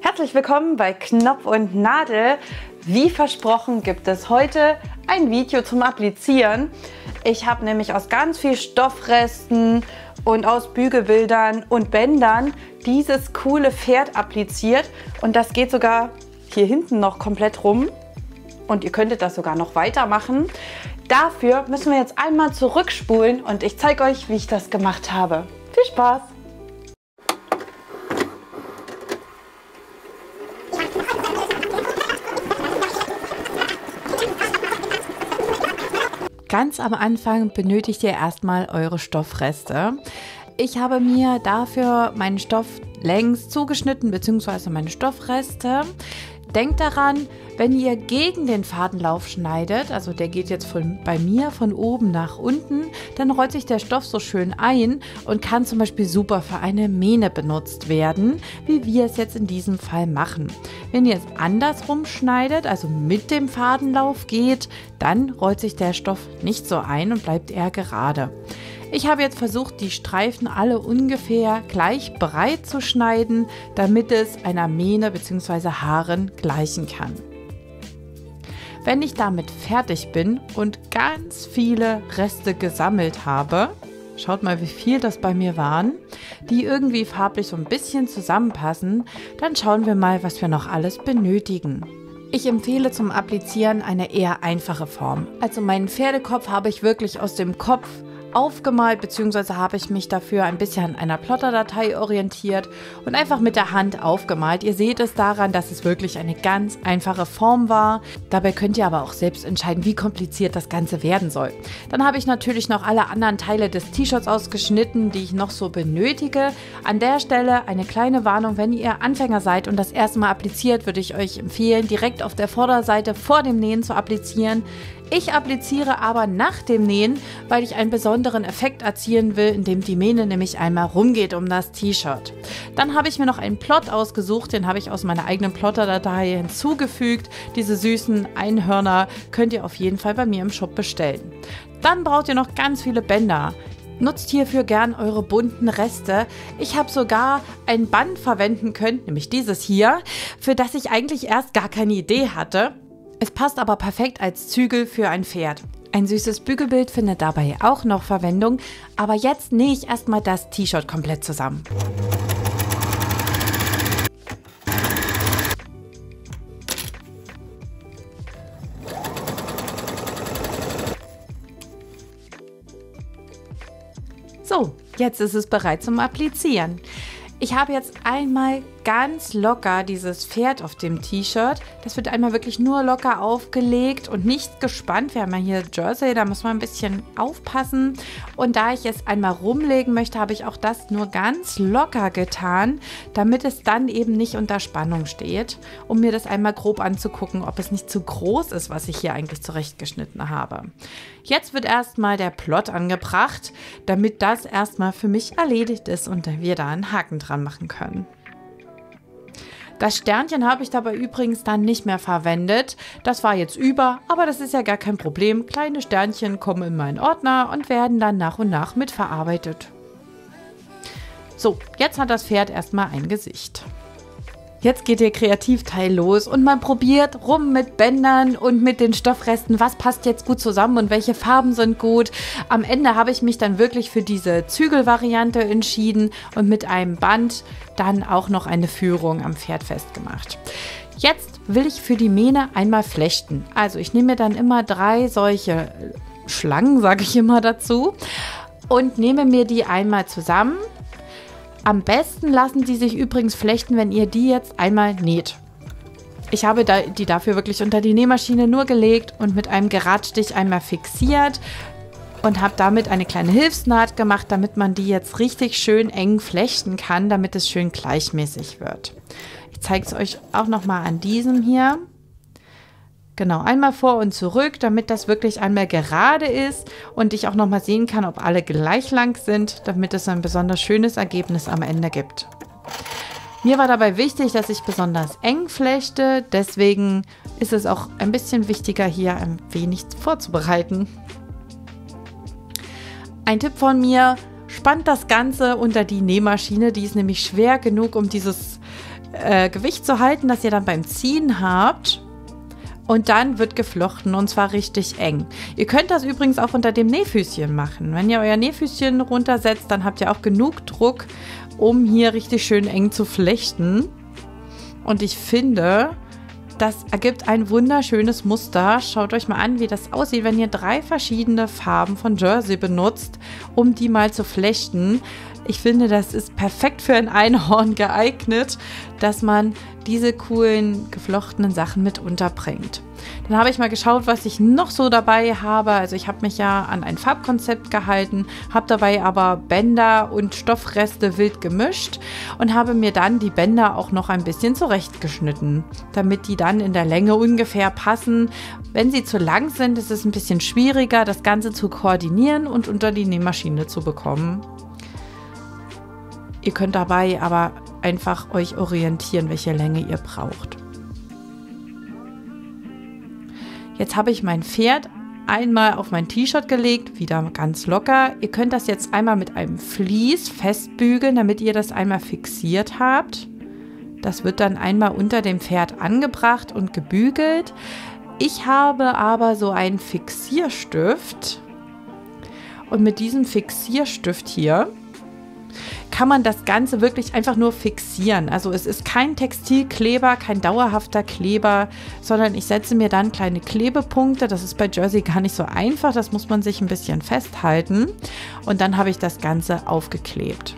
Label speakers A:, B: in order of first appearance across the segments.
A: Herzlich willkommen bei Knopf und Nadel. Wie versprochen gibt es heute ein Video zum Applizieren. Ich habe nämlich aus ganz viel Stoffresten und aus Bügelbildern und Bändern dieses coole Pferd appliziert. Und das geht sogar hier hinten noch komplett rum. Und ihr könntet das sogar noch weitermachen. Dafür müssen wir jetzt einmal zurückspulen und ich zeige euch, wie ich das gemacht habe. Viel Spaß! Ganz am Anfang benötigt ihr erstmal eure Stoffreste. Ich habe mir dafür meinen Stoff längs zugeschnitten bzw. meine Stoffreste. Denkt daran, wenn ihr gegen den Fadenlauf schneidet, also der geht jetzt bei mir von oben nach unten, dann rollt sich der Stoff so schön ein und kann zum Beispiel super für eine Mähne benutzt werden, wie wir es jetzt in diesem Fall machen. Wenn ihr es andersrum schneidet, also mit dem Fadenlauf geht, dann rollt sich der Stoff nicht so ein und bleibt eher gerade. Ich habe jetzt versucht, die Streifen alle ungefähr gleich breit zu schneiden, damit es einer Mähne bzw. Haaren gleichen kann. Wenn ich damit fertig bin und ganz viele Reste gesammelt habe, schaut mal, wie viel das bei mir waren, die irgendwie farblich so ein bisschen zusammenpassen, dann schauen wir mal, was wir noch alles benötigen. Ich empfehle zum Applizieren eine eher einfache Form. Also meinen Pferdekopf habe ich wirklich aus dem Kopf aufgemalt, beziehungsweise habe ich mich dafür ein bisschen an einer Plotterdatei orientiert und einfach mit der Hand aufgemalt. Ihr seht es daran, dass es wirklich eine ganz einfache Form war. Dabei könnt ihr aber auch selbst entscheiden, wie kompliziert das Ganze werden soll. Dann habe ich natürlich noch alle anderen Teile des T-Shirts ausgeschnitten, die ich noch so benötige. An der Stelle eine kleine Warnung: Wenn ihr Anfänger seid und das erste Mal appliziert, würde ich euch empfehlen, direkt auf der Vorderseite vor dem Nähen zu applizieren. Ich appliziere aber nach dem Nähen, weil ich einen besonderen Effekt erzielen will, indem die Mähne nämlich einmal rumgeht um das T-Shirt. Dann habe ich mir noch einen Plot ausgesucht, den habe ich aus meiner eigenen Plotterdatei hinzugefügt. Diese süßen Einhörner könnt ihr auf jeden Fall bei mir im Shop bestellen. Dann braucht ihr noch ganz viele Bänder. Nutzt hierfür gern eure bunten Reste. Ich habe sogar ein Band verwenden können, nämlich dieses hier, für das ich eigentlich erst gar keine Idee hatte. Es passt aber perfekt als Zügel für ein Pferd. Ein süßes Bügelbild findet dabei auch noch Verwendung, aber jetzt nähe ich erstmal das T-Shirt komplett zusammen. So, jetzt ist es bereit zum Applizieren. Ich habe jetzt einmal ganz locker dieses Pferd auf dem T-Shirt. Das wird einmal wirklich nur locker aufgelegt und nicht gespannt. Wir haben ja hier Jersey, da muss man ein bisschen aufpassen. Und da ich es einmal rumlegen möchte, habe ich auch das nur ganz locker getan, damit es dann eben nicht unter Spannung steht, um mir das einmal grob anzugucken, ob es nicht zu groß ist, was ich hier eigentlich zurechtgeschnitten habe. Jetzt wird erstmal der Plot angebracht, damit das erstmal für mich erledigt ist und wir da einen Haken dran machen können. Das Sternchen habe ich dabei übrigens dann nicht mehr verwendet. Das war jetzt über, aber das ist ja gar kein Problem. Kleine Sternchen kommen in meinen Ordner und werden dann nach und nach mitverarbeitet. So, jetzt hat das Pferd erstmal ein Gesicht. Jetzt geht der Kreativteil los und man probiert rum mit Bändern und mit den Stoffresten, was passt jetzt gut zusammen und welche Farben sind gut. Am Ende habe ich mich dann wirklich für diese Zügelvariante entschieden und mit einem Band dann auch noch eine Führung am Pferd festgemacht. Jetzt will ich für die Mähne einmal flechten. Also ich nehme mir dann immer 3 solche Schlangen, sage ich immer dazu, und nehme mir die einmal zusammen. Am besten lassen die sich übrigens flechten, wenn ihr die jetzt einmal näht. Ich habe die dafür wirklich unter die Nähmaschine nur gelegt und mit einem Geradstich einmal fixiert und habe damit eine kleine Hilfsnaht gemacht, damit man die jetzt richtig schön eng flechten kann, damit es schön gleichmäßig wird. Ich zeige es euch auch nochmal an diesem hier. Genau, einmal vor und zurück, damit das wirklich einmal gerade ist und ich auch nochmal sehen kann, ob alle gleich lang sind, damit es ein besonders schönes Ergebnis am Ende gibt. Mir war dabei wichtig, dass ich besonders eng flechte, deswegen ist es auch ein bisschen wichtiger, hier ein wenig vorzubereiten. Ein Tipp von mir: Spannt das Ganze unter die Nähmaschine, die ist nämlich schwer genug, um dieses Gewicht zu halten, das ihr dann beim Ziehen habt. Und dann wird geflochten und zwar richtig eng. Ihr könnt das übrigens auch unter dem Nähfüßchen machen. Wenn ihr euer Nähfüßchen runtersetzt, dann habt ihr auch genug Druck, um hier richtig schön eng zu flechten. Und ich finde, das ergibt ein wunderschönes Muster. Schaut euch mal an, wie das aussieht, wenn ihr 3 verschiedene Farben von Jersey benutzt, um die mal zu flechten. Ich finde, das ist perfekt für ein Einhorn geeignet, dass man diese coolen geflochtenen Sachen mit unterbringt. Dann habe ich mal geschaut, was ich noch so dabei habe. Also ich habe mich ja an ein Farbkonzept gehalten, habe dabei aber Bänder und Stoffreste wild gemischt und habe mir dann die Bänder auch noch ein bisschen zurechtgeschnitten, damit die dann in der Länge ungefähr passen. Wenn sie zu lang sind, ist es ein bisschen schwieriger, das Ganze zu koordinieren und unter die Nähmaschine zu bekommen. Ihr könnt dabei aber einfach euch orientieren, welche Länge ihr braucht. Jetzt habe ich mein Pferd einmal auf mein T-Shirt gelegt, wieder ganz locker. Ihr könnt das jetzt einmal mit einem Vlies festbügeln, damit ihr das einmal fixiert habt. Das wird dann einmal unter dem Pferd angebracht und gebügelt. Ich habe aber so einen Fixierstift und mit diesem Fixierstift hier kann man das Ganze wirklich einfach nur fixieren. Also es ist kein Textilkleber, kein dauerhafter Kleber, sondern ich setze mir dann kleine Klebepunkte. Das ist bei Jersey gar nicht so einfach, das muss man sich ein bisschen festhalten. Und dann habe ich das Ganze aufgeklebt.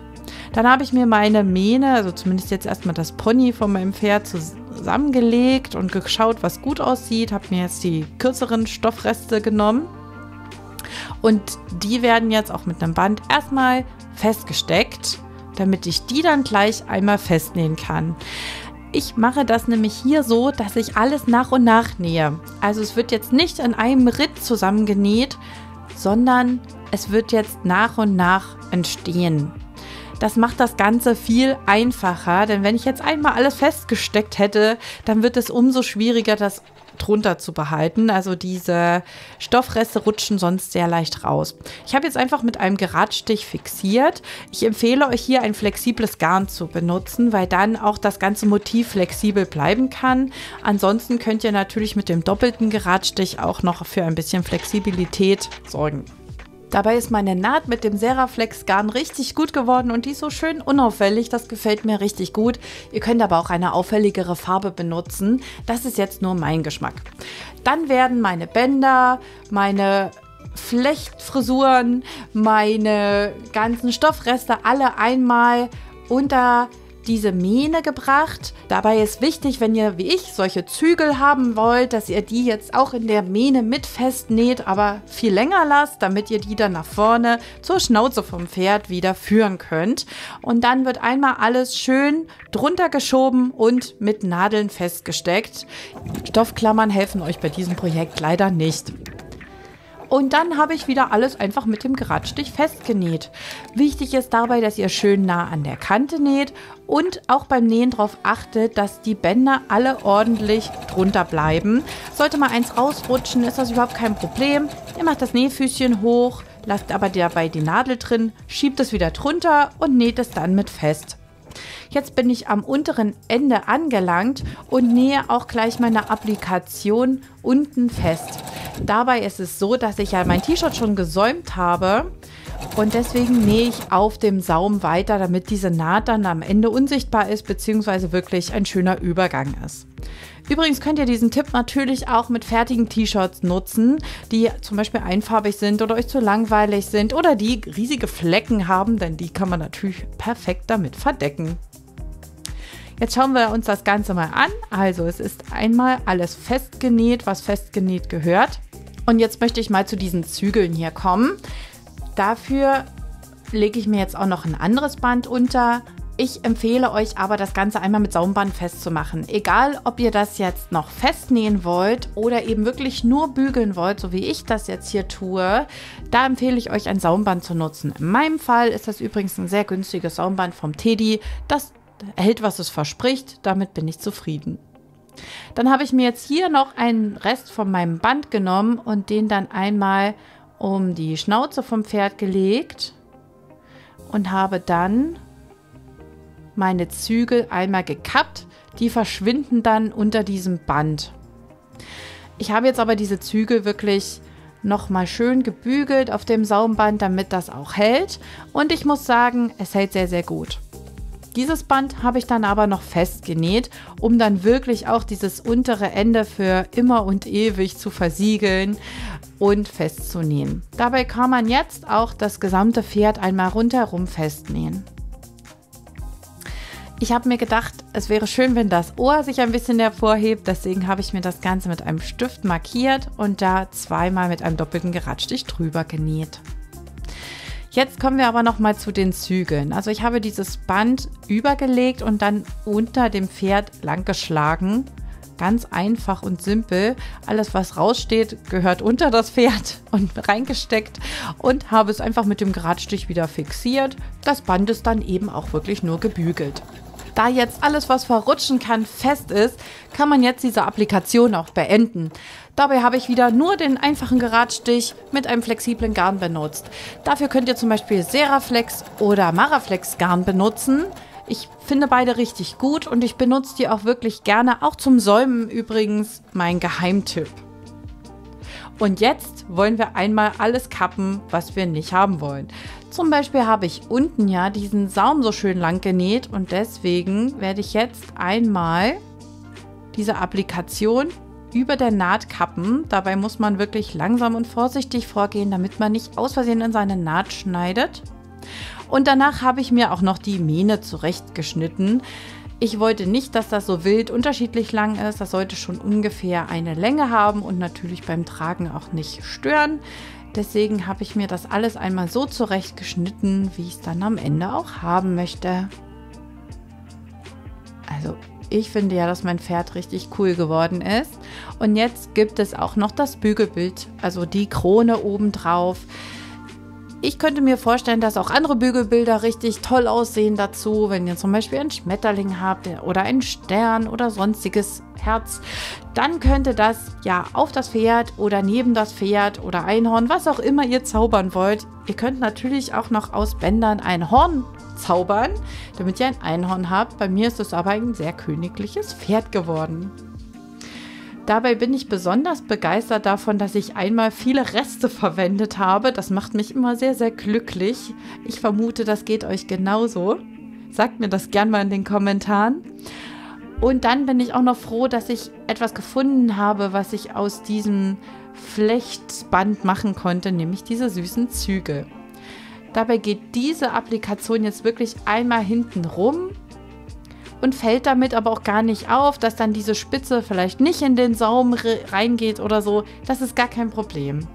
A: Dann habe ich mir meine Mähne, also zumindest jetzt erstmal das Pony von meinem Pferd zusammengelegt und geschaut, was gut aussieht. Habe mir jetzt die kürzeren Stoffreste genommen. Und die werden jetzt auch mit einem Band erstmal festgesteckt, damit ich die dann gleich einmal festnähen kann. Ich mache das nämlich hier so, dass ich alles nach und nach nähe. Also es wird jetzt nicht in einem Ritt zusammengenäht, sondern es wird jetzt nach und nach entstehen. Das macht das Ganze viel einfacher, denn wenn ich jetzt einmal alles festgesteckt hätte, dann wird es umso schwieriger, das drunter zu behalten. Also diese Stoffreste rutschen sonst sehr leicht raus. Ich habe jetzt einfach mit einem Geradstich fixiert. Ich empfehle euch hier ein flexibles Garn zu benutzen, weil dann auch das ganze Motiv flexibel bleiben kann. Ansonsten könnt ihr natürlich mit dem doppelten Geradstich auch noch für ein bisschen Flexibilität sorgen. Dabei ist meine Naht mit dem Seraflex Garn richtig gut geworden und die ist so schön unauffällig, das gefällt mir richtig gut. Ihr könnt aber auch eine auffälligere Farbe benutzen, das ist jetzt nur mein Geschmack. Dann werden meine Bänder, meine Flechtfrisuren, meine ganzen Stoffreste alle einmal unter diese Mähne gebracht. Dabei ist wichtig, wenn ihr wie ich solche Zügel haben wollt, dass ihr die jetzt auch in der Mähne mit festnäht, aber viel länger lasst, damit ihr die dann nach vorne zur Schnauze vom Pferd wieder führen könnt. Und dann wird einmal alles schön drunter geschoben und mit Nadeln festgesteckt. Stoffklammern helfen euch bei diesem Projekt leider nicht. Und dann habe ich wieder alles einfach mit dem Geradstich festgenäht. Wichtig ist dabei, dass ihr schön nah an der Kante näht und auch beim Nähen darauf achtet, dass die Bänder alle ordentlich drunter bleiben. Sollte mal eins rausrutschen, ist das überhaupt kein Problem. Ihr macht das Nähfüßchen hoch, lasst aber dabei die Nadel drin, schiebt es wieder drunter und näht es dann mit fest. Jetzt bin ich am unteren Ende angelangt und nähe auch gleich meine Applikation unten fest. Dabei ist es so, dass ich ja mein T-Shirt schon gesäumt habe und deswegen nähe ich auf dem Saum weiter, damit diese Naht dann am Ende unsichtbar ist bzw. wirklich ein schöner Übergang ist. Übrigens könnt ihr diesen Tipp natürlich auch mit fertigen T-Shirts nutzen, die zum Beispiel einfarbig sind oder euch zu langweilig sind oder die riesige Flecken haben, denn die kann man natürlich perfekt damit verdecken. Jetzt schauen wir uns das Ganze mal an. Also es ist einmal alles festgenäht, was festgenäht gehört. Und jetzt möchte ich mal zu diesen Zügeln hier kommen. Dafür lege ich mir jetzt auch noch ein anderes Band unter. Ich empfehle euch aber, das Ganze einmal mit Saumband festzumachen. Egal, ob ihr das jetzt noch festnähen wollt oder eben wirklich nur bügeln wollt, so wie ich das jetzt hier tue, da empfehle ich euch ein Saumband zu nutzen. In meinem Fall ist das übrigens ein sehr günstiges Saumband vom Teddy. Das hält, was es verspricht. Damit bin ich zufrieden. Dann habe ich mir jetzt hier noch einen Rest von meinem Band genommen und den dann einmal um die Schnauze vom Pferd gelegt und habe dann meine Zügel einmal gekappt. Die verschwinden dann unter diesem Band. Ich habe jetzt aber diese Zügel wirklich nochmal schön gebügelt auf dem Saumband, damit das auch hält. Und ich muss sagen, es hält sehr, sehr gut. Dieses Band habe ich dann aber noch festgenäht, um dann wirklich auch dieses untere Ende für immer und ewig zu versiegeln und festzunähen. Dabei kann man jetzt auch das gesamte Pferd einmal rundherum festnähen. Ich habe mir gedacht, es wäre schön, wenn das Ohr sich ein bisschen hervorhebt, deswegen habe ich mir das Ganze mit einem Stift markiert und da zweimal mit einem doppelten Geradstich drüber genäht. Jetzt kommen wir aber noch mal zu den Zügeln. Also ich habe dieses Band übergelegt und dann unter dem Pferd lang geschlagen. Ganz einfach und simpel. Alles, was raussteht, gehört unter das Pferd und reingesteckt und habe es einfach mit dem Geradstich wieder fixiert. Das Band ist dann eben auch wirklich nur gebügelt. Da jetzt alles, was verrutschen kann, fest ist, kann man jetzt diese Applikation auch beenden. Dabei habe ich wieder nur den einfachen Geradstich mit einem flexiblen Garn benutzt. Dafür könnt ihr zum Beispiel Seraflex oder Maraflex Garn benutzen. Ich finde beide richtig gut und ich benutze die auch wirklich gerne, auch zum Säumen übrigens mein Geheimtipp. Und jetzt wollen wir einmal alles kappen, was wir nicht haben wollen. Zum Beispiel habe ich unten ja diesen Saum so schön lang genäht und deswegen werde ich jetzt einmal diese Applikation über der Naht kappen. Dabei muss man wirklich langsam und vorsichtig vorgehen, damit man nicht aus Versehen in seine Naht schneidet. Und danach habe ich mir auch noch die Mähne zurechtgeschnitten. Ich wollte nicht, dass das so wild unterschiedlich lang ist. Das sollte schon ungefähr eine Länge haben und natürlich beim Tragen auch nicht stören. Deswegen habe ich mir das alles einmal so zurechtgeschnitten, wie ich es dann am Ende auch haben möchte. Also ich finde ja, dass mein Pferd richtig cool geworden ist. Und jetzt gibt es auch noch das Bügelbild, also die Krone obendrauf. Ich könnte mir vorstellen, dass auch andere Bügelbilder richtig toll aussehen dazu, wenn ihr zum Beispiel einen Schmetterling habt oder einen Stern oder sonstiges Herz, dann könnte das ja auf das Pferd oder neben das Pferd oder Einhorn, was auch immer ihr zaubern wollt. Ihr könnt natürlich auch noch aus Bändern ein Horn zaubern, damit ihr ein Einhorn habt. Bei mir ist es aber ein sehr königliches Pferd geworden. Dabei bin ich besonders begeistert davon, dass ich einmal viele Reste verwendet habe. Das macht mich immer sehr, sehr glücklich. Ich vermute, das geht euch genauso. Sagt mir das gern mal in den Kommentaren. Und dann bin ich auch noch froh, dass ich etwas gefunden habe, was ich aus diesem Flechtband machen konnte, nämlich diese süßen Zügel. Dabei geht diese Applikation jetzt wirklich einmal hinten rum und fällt damit aber auch gar nicht auf, dass dann diese Spitze vielleicht nicht in den Saum reingeht oder so. Das ist gar kein Problem.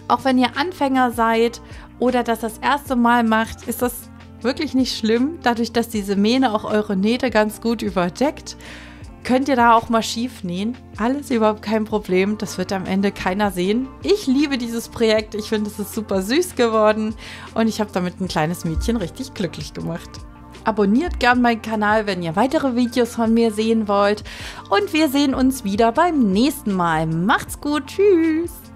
A: Auch wenn ihr Anfänger seid oder das erste Mal macht, ist das wirklich nicht schlimm. Dadurch, dass diese Mähne auch eure Nähte ganz gut überdeckt, könnt ihr da auch mal schief nähen. Alles überhaupt kein Problem. Das wird am Ende keiner sehen. Ich liebe dieses Projekt. Ich finde, es ist super süß geworden. Und ich habe damit ein kleines Mädchen richtig glücklich gemacht. Abonniert gern meinen Kanal, wenn ihr weitere Videos von mir sehen wollt. Und wir sehen uns wieder beim nächsten Mal. Macht's gut. Tschüss.